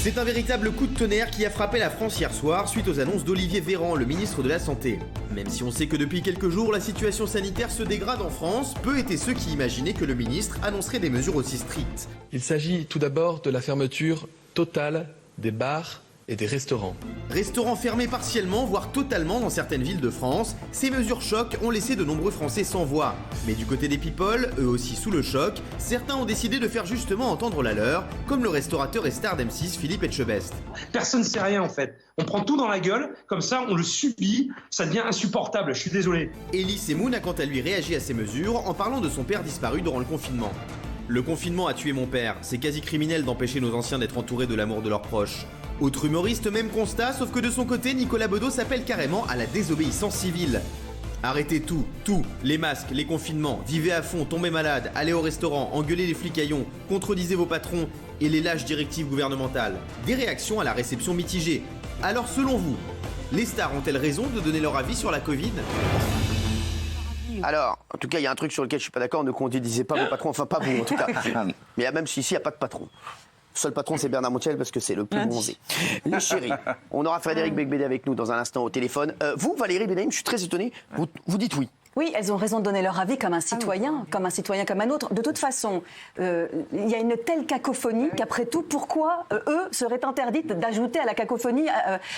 C'est un véritable coup de tonnerre qui a frappé la France hier soir suite aux annonces d'Olivier Véran, le ministre de la Santé. Même si on sait que depuis quelques jours, la situation sanitaire se dégrade en France, peu étaient ceux qui imaginaient que le ministre annoncerait des mesures aussi strictes. Il s'agit tout d'abord de la fermeture totale des bars et des restaurants. Restaurants fermés partiellement, voire totalement dans certaines villes de France, ces mesures choc ont laissé de nombreux Français sans voix. Mais du côté des people, eux aussi sous le choc, certains ont décidé de faire justement entendre la leur, comme le restaurateur et star d'M6 Philippe Etchebest. Personne ne sait rien en fait. On prend tout dans la gueule, comme ça on le subit, ça devient insupportable, je suis désolé. Elie Semoun a quant à lui réagi à ces mesures en parlant de son père disparu durant le confinement. Le confinement a tué mon père, c'est quasi criminel d'empêcher nos anciens d'être entourés de l'amour de leurs proches. Autre humoriste, même constat, sauf que de son côté, Nicolas Bedos s'appelle carrément à la désobéissance civile. Arrêtez tout, les masques, les confinements, vivez à fond, tombez malade, allez au restaurant, engueulez les flicaillons, contredisez vos patrons et les lâches directives gouvernementales. Des réactions à la réception mitigée. Alors selon vous, les stars ont-elles raison de donner leur avis sur la Covid ? Alors, en tout cas, il y a un truc sur lequel je suis pas d'accord, ne contredisez pas vos patrons, enfin pas vous en tout cas. Mais même si ici, il n'y a pas de patron. Le seul patron, c'est Bernard Montiel parce que c'est le plus bronzé. Les chéris, on aura Frédéric Becbédé avec nous dans un instant au téléphone. Vous, Valérie Benaïm, je suis très étonné, vous dites oui. Oui, elles ont raison de donner leur avis comme un citoyen, comme un autre. De toute façon, il y a une telle cacophonie qu'après tout, pourquoi eux seraient interdits d'ajouter à la cacophonie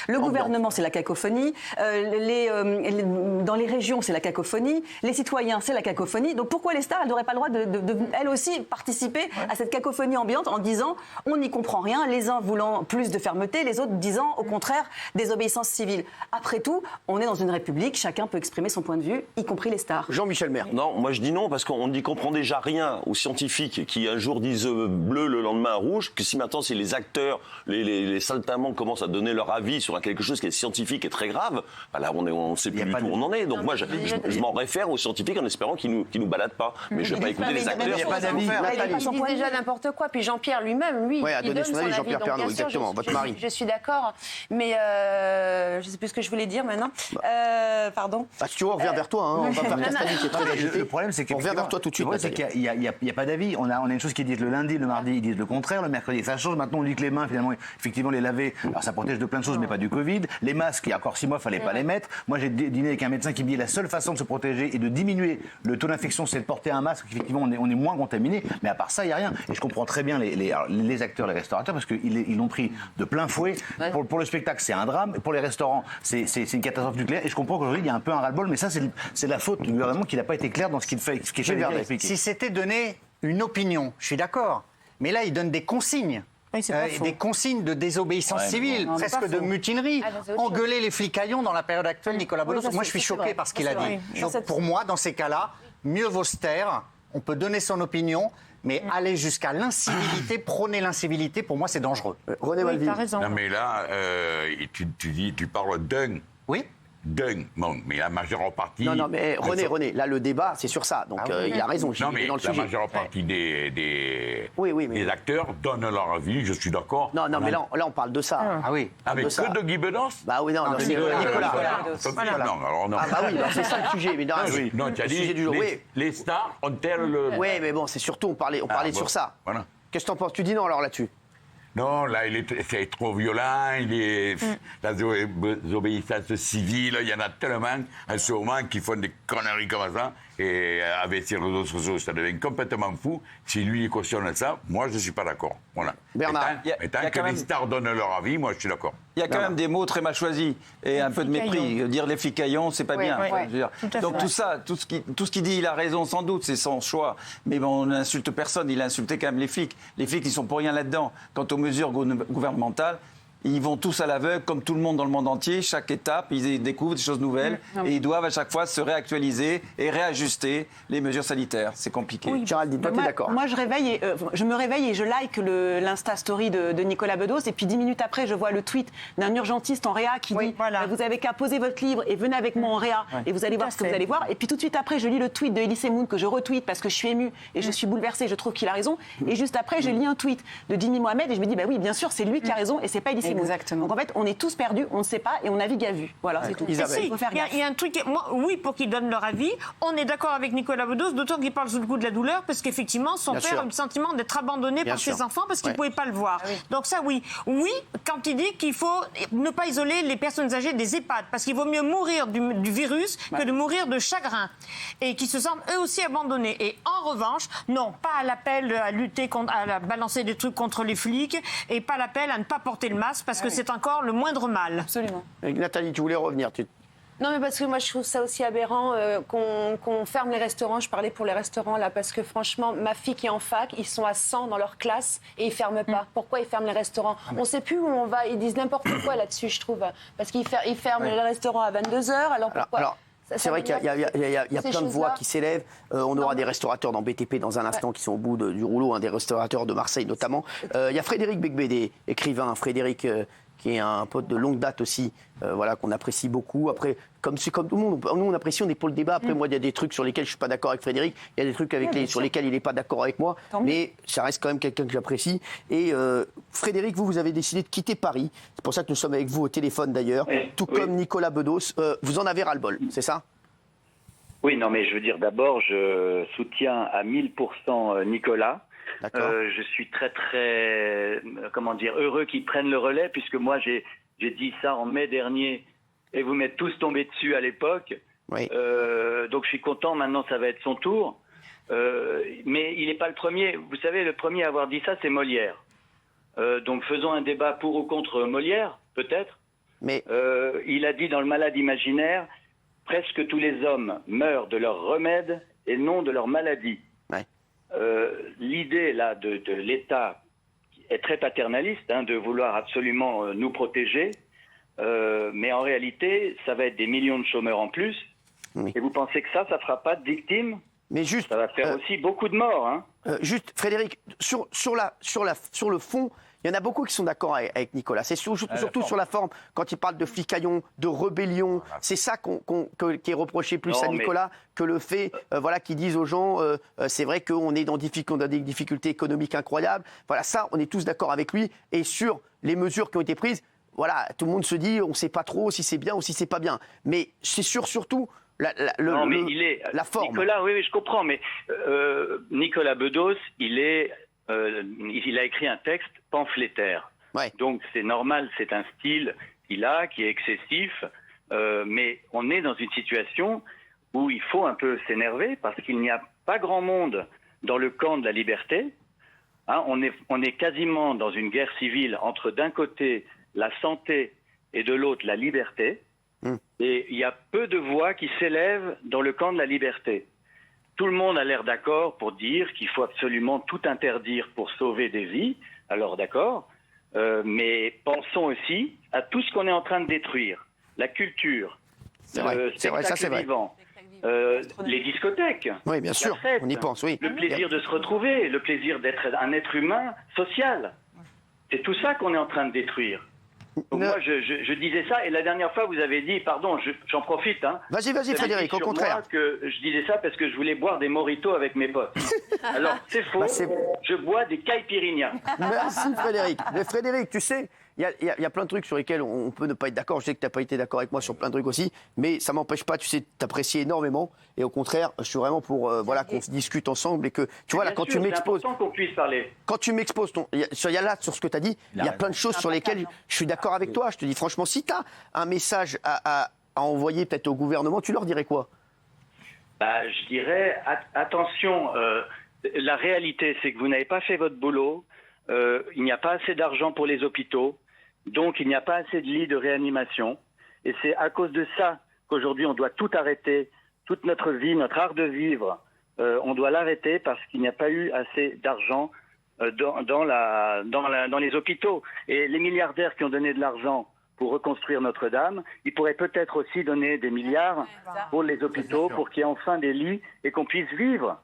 le gouvernement, c'est la cacophonie, dans les régions, c'est la cacophonie, les citoyens, c'est la cacophonie. Donc pourquoi les stars, elles n'auraient pas le droit de elles aussi participer à cette cacophonie ambiante en disant on n'y comprend rien, les uns voulant plus de fermeté, les autres disant au contraire désobéissance civile. Après tout, on est dans une république, chacun peut exprimer son point de vue, y compris les stars. Jean-Michel Maire. Non, moi je dis non parce qu'on n'y comprend déjà rien aux scientifiques qui un jour disent bleu, le lendemain rouge, que si maintenant c'est les acteurs, les saltimbanques commencent à donner leur avis sur quelque chose qui est scientifique et très grave, bah là on ne sait plus du tout où on en est. Donc moi je m'en réfère aux scientifiques en espérant qu'ils nous baladent pas. Mais je ne vais pas écouter les acteurs. Il n'y a pas d'avis. Ils disent déjà n'importe quoi. Puis Jean-Pierre lui-même, lui, il donne son avis. Jean-Pierre Pernaut, exactement, votre mari. Je suis d'accord, mais je ne sais plus ce que je voulais dire maintenant. Pardon. Si tu veux, on revient vers toi. On va faire Castagny qui est très agité. Le problème, c'est qu'on revient vers toi tout de suite. C'est qu'il n'y a pas d'avis. On a une chose qui dit le lundi, le mardi, ils disent le contraire, le mercredi, ça change. Maintenant, on dit que les mains, finalement, effectivement, les laver, alors ça protège de plein de choses, mais pas du Covid. Les masques, il y a encore 6 mois, il ne fallait pas les mettre. Moi, j'ai dîné avec un médecin qui me dit la seule façon de se protéger et de diminuer le taux d'infection, c'est de porter un masque. Effectivement, on est moins contaminé. Mais à part ça, il n'y a rien. Et je comprends très bien les acteurs, les restaurateurs, parce qu'ils l'ont pris de plein fouet. Pour le spectacle, c'est un drame. Pour les restaurants, c'est une catastrophe nucléaire. Et je comprends qu'aujourd'hui, il y a un peu un ras-le-bol, mais ça, c'est la faute du gouvernement qui n'a pas été clair dans ce qu'il fait. Si c'était donner une opinion, je suis d'accord. Mais là, il donne des consignes. Oui, des consignes de désobéissance civile, presque de mutinerie. Engueuler les flicaillons dans la période actuelle, Nicolas Bedos. Moi, je suis choqué par ce qu'il a dit. Donc, pour moi, dans ces cas-là, mieux vaut se taire. On peut donner son opinion, mais aller jusqu'à l'incivilité, prôner l'incivilité, pour moi, c'est dangereux. René Valville. T'as raison. Non, mais là, tu parles d'un. Oui. Bon, mais la majeure partie... Non, mais René, là, le débat, c'est sur ça. Donc, il a raison. Non, mais la majeure partie des acteurs donnent leur avis, je suis d'accord. Non, mais là, on parle de ça. Ah oui. Avec que de Guy Bedos ? Bah oui, non, c'est Nicolas. Non, alors non. Ah bah oui, c'est ça le sujet. Mais non, tu as dit, les stars ont-elles le... Oui, mais bon, c'est surtout, on parlait sur ça. Voilà. Qu'est-ce que t'en penses ? Tu dis non, alors, là-dessus ? Non, là, c'est trop violent, la désobéissance civile, il y en a tellement en ce moment qui font des conneries comme ça, et avec ces réseaux sociaux, ça devient complètement fou. Si lui, il cautionne ça, moi, je ne suis pas d'accord. Voilà. Bernard, mais tant que les stars donnent leur avis, moi, je suis d'accord. Il y a quand même des mots très mal choisis et un peu de mépris. Dire les flicaillons, c'est pas bien. Donc tout ça, tout ce qu'il dit, il a raison sans doute, c'est son choix. Mais bon, on n'insulte personne, il a insulté quand même les flics. Les flics, ils sont pour rien là-dedans. Quant aux mesures gouvernementales, ils vont tous à l'aveugle, comme tout le monde dans le monde entier. Chaque étape, ils découvrent des choses nouvelles et ils doivent à chaque fois se réactualiser et réajuster les mesures sanitaires. C'est compliqué. Oui. Géraldine, toi, t'es d'accord ? Moi, je me réveille et je like l'Insta-story de Nicolas Bedos. Et puis 10 minutes après, je vois le tweet d'un urgentiste en réa qui dit vous avez qu'à poser votre livre et venez avec moi en réa et vous allez voir ce que vous allez voir. Et puis tout de suite après, je lis le tweet de Elie Semoun que je retweet parce que je suis émue et je suis bouleversée. Je trouve qu'il a raison. Et juste après, je lis un tweet de Dimi Mohamed et je me dis bah oui, bien sûr, c'est lui qui a raison et c'est pas Elie Semoun. gouttes. Exactement. Donc en fait, on est tous perdus, on ne sait pas et on navigue à vue. Voilà, c'est tout. Il y a un truc, oui, pour qu'ils donnent leur avis. On est d'accord avec Nicolas Bedos, d'autant qu'il parle sous le coup de la douleur, parce qu'effectivement, son père a le sentiment d'être abandonné par ses enfants parce qu'il ne pouvait pas le voir. Ah oui. Donc ça, oui. Oui, quand il dit qu'il faut ne pas isoler les personnes âgées des EHPAD, parce qu'il vaut mieux mourir du virus que de mourir de chagrin. Et qui se sentent eux aussi abandonnés. Et en revanche, non, pas à l'appel à lutter, à balancer des trucs contre les flics, et pas l'appel à ne pas porter le masque, parce que c'est encore le moindre mal. Absolument. Nathalie, tu voulais revenir Non, mais parce que moi, je trouve ça aussi aberrant qu'on ferme les restaurants. Je parlais pour les restaurants, là, parce que franchement, ma fille qui est en fac, ils sont à 100 dans leur classe et ils ne ferment pas. Pourquoi ils ferment les restaurants? On ne sait plus où on va. Ils disent n'importe quoi là-dessus, je trouve. Parce qu'ils ferment les restaurants à 22h, alors pourquoi c'est vrai qu'il y a plein de voix qui s'élèvent. On aura des restaurateurs dans BTP dans un instant qui sont au bout du rouleau, des restaurateurs de Marseille notamment. Il y a Frédéric Becbédé, écrivain. Frédéric, qui est un pote de longue date aussi, qu'on apprécie beaucoup. Après, comme tout le monde, nous on apprécie, on est pour le débat. Après, moi, il y a des trucs sur lesquels je ne suis pas d'accord avec Frédéric, il y a des trucs sur lesquels il n'est pas d'accord avec moi, mais ça reste quand même quelqu'un que j'apprécie. Et Frédéric, vous avez décidé de quitter Paris. C'est pour ça que nous sommes avec vous au téléphone d'ailleurs, tout comme Nicolas Bedos. Vous en avez ras-le-bol, c'est ça? Oui, non, mais je veux dire, d'abord, je soutiens à 1000% Nicolas. Je suis très, heureux qu'ils prennent le relais, puisque moi, j'ai dit ça en mai dernier, et vous m'êtes tous tombés dessus à l'époque. Oui. Donc, je suis content, maintenant, ça va être son tour. Mais il n'est pas le premier. Vous savez, le premier à avoir dit ça, c'est Molière. Donc, faisons un débat pour ou contre Molière, peut-être. Mais il a dit dans Le Malade imaginaire, presque tous les hommes meurent de leur remède et non de leur maladie. Ouais. L'idée là de l'État est très paternaliste, de vouloir absolument nous protéger, mais en réalité, ça va être des millions de chômeurs en plus. Oui. Et vous pensez que ça fera pas de victimes? Mais juste, ça va faire aussi beaucoup de morts. Juste, Frédéric, sur le fond, il y en a beaucoup qui sont d'accord avec Nicolas. C'est surtout sur la forme, quand il parle de flicaillon, de rébellion. C'est ça qui est reproché plus à Nicolas que le fait qu'ils disent aux gens c'est vrai qu'on est dans des difficultés économiques incroyables. Voilà, ça, on est tous d'accord avec lui. Et sur les mesures qui ont été prises, voilà, tout le monde se dit on ne sait pas trop si c'est bien ou si c'est pas bien. Mais c'est surtout la forme. Nicolas, oui, je comprends. Mais Nicolas Bedos, il a écrit un texte pamphlétaire. Ouais. Donc c'est normal, c'est un style qu'il a, qui est excessif, mais on est dans une situation où il faut un peu s'énerver parce qu'il n'y a pas grand monde dans le camp de la liberté. On est quasiment dans une guerre civile entre d'un côté la santé et de l'autre la liberté. Et il y a peu de voix qui s'élèvent dans le camp de la liberté. Tout le monde a l'air d'accord pour dire qu'il faut absolument tout interdire pour sauver des vies. Alors d'accord, mais pensons aussi à tout ce qu'on est en train de détruire. La culture, le spectacle vivant, les discothèques. Oui, bien sûr, fête, on y pense, oui. Le plaisir de se retrouver, le plaisir d'être un être humain social. C'est tout ça qu'on est en train de détruire. Donc moi, je disais ça, et la dernière fois, vous avez dit, pardon, j'en profite. Vas-y, Frédéric, au contraire. Moi que je disais ça parce que je voulais boire des mojitos avec mes potes. Alors, c'est faux, je bois des caipirinhas. Merci, Frédéric. Mais Frédéric, tu sais, il y a plein de trucs sur lesquels on peut ne pas être d'accord. Je sais que tu n'as pas été d'accord avec moi sur plein de trucs aussi, mais ça ne m'empêche pas, tu sais, t'apprécier énormément. Et au contraire, je suis vraiment pour qu'on discute ensemble et que, tu vois, là, quand tu m'exposes. C'est important qu'on puisse parler. Quand tu m'exposes, sur ce que tu as dit, il y a plein de choses sur lesquelles je suis d'accord avec toi. Je te dis franchement, si tu as un message à envoyer peut-être au gouvernement, tu leur dirais quoi? Je dirais, attention, la réalité, c'est que vous n'avez pas fait votre boulot. Il n'y a pas assez d'argent pour les hôpitaux. Donc, il n'y a pas assez de lits de réanimation. Et c'est à cause de ça qu'aujourd'hui, on doit tout arrêter. Toute notre vie, notre art de vivre, on doit l'arrêter parce qu'il n'y a pas eu assez d'argent dans les hôpitaux. Et les milliardaires qui ont donné de l'argent pour reconstruire Notre-Dame, ils pourraient peut-être aussi donner des milliards pour les hôpitaux, pour qu'il y ait enfin des lits et qu'on puisse vivre.